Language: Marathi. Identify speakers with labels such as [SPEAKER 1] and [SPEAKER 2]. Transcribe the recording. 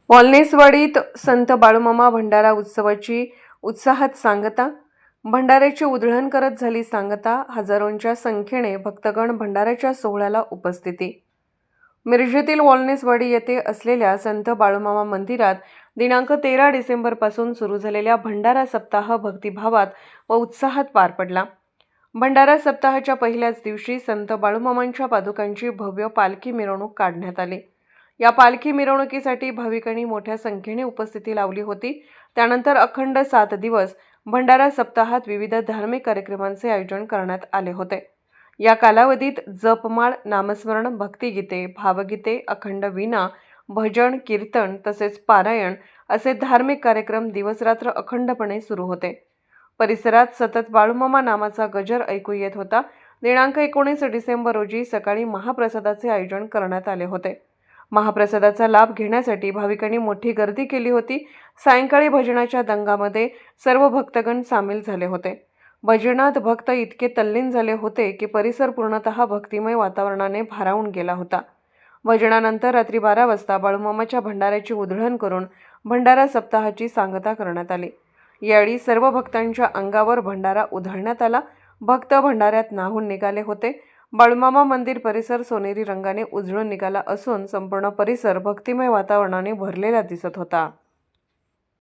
[SPEAKER 1] वाल्नेसवाडीत संत बाळूमामा भंडारा उत्सवाची उत्साहात सांगता। भंडाऱ्याची उधळण करत झाली सांगता। हजारोंच्या संख्येने भक्तगण भंडाऱ्याच्या सोहळ्याला उपस्थिती। मिरजेतील वाल्नेसवाडी येथे असलेल्या संत बाळूमामा मंदिरात दिनांक 13 डिसेंबरपासून सुरू झालेल्या भंडारा सप्ताह भक्तिभावात व उत्साहात पार पडला। भंडारा सप्ताहाच्या पहिल्याच दिवशी संत बाळूमामांच्या पादुकांची भव्य पालखी मिरवणूक काढण्यात आली। या पालखी मिरवणुकीसाठी भाविकांनी मोठ्या संख्येने उपस्थिती लावली होती। त्यानंतर अखंड 7 दिवस भंडारा सप्ताहात विविध धार्मिक कार्यक्रमांचे आयोजन करण्यात आले होते। या कालावधीत जपमाळ, नामस्मरण, भक्तिगीते, भावगीते, अखंड वीणा, भजन, कीर्तन तसेच पारायण असे धार्मिक कार्यक्रम दिवसरात्र अखंडपणे सुरू होते। परिसरात सतत बाळूमामा नामाचा गजर ऐकू येत होता। दिनांक 19 डिसेंबर रोजी सकाळी महाप्रसादाचे आयोजन करण्यात आले होते। महाप्रसादाचा लाभ घेण्यासाठी भाविकांनी मोठी गर्दी केली होती। सायंकाळी भजनाच्या दंगामध्ये सर्व भक्तगण सामील झाले होते। भजनात भक्त इतके तल्लीन झाले होते की परिसर पूर्णतः भक्तिमय वातावरणाने भारावून गेला होता। भजनानंतर रात्री 12 वाजता बाळूमामाच्या भंडाऱ्याची उधळण करून भंडारा सप्ताहाची सांगता करण्यात आली। यावेळी सर्व भक्तांच्या अंगावर भंडारा उधळण्यात आला। भक्त भंडाऱ्यात न्हाऊन निघाले होते। बाळूमामा मंदिर परिसर सोनेरी रंगाने उजळून निघाला असून संपूर्ण परिसर भक्तिमय वातावरणाने भरलेला दिसत होता।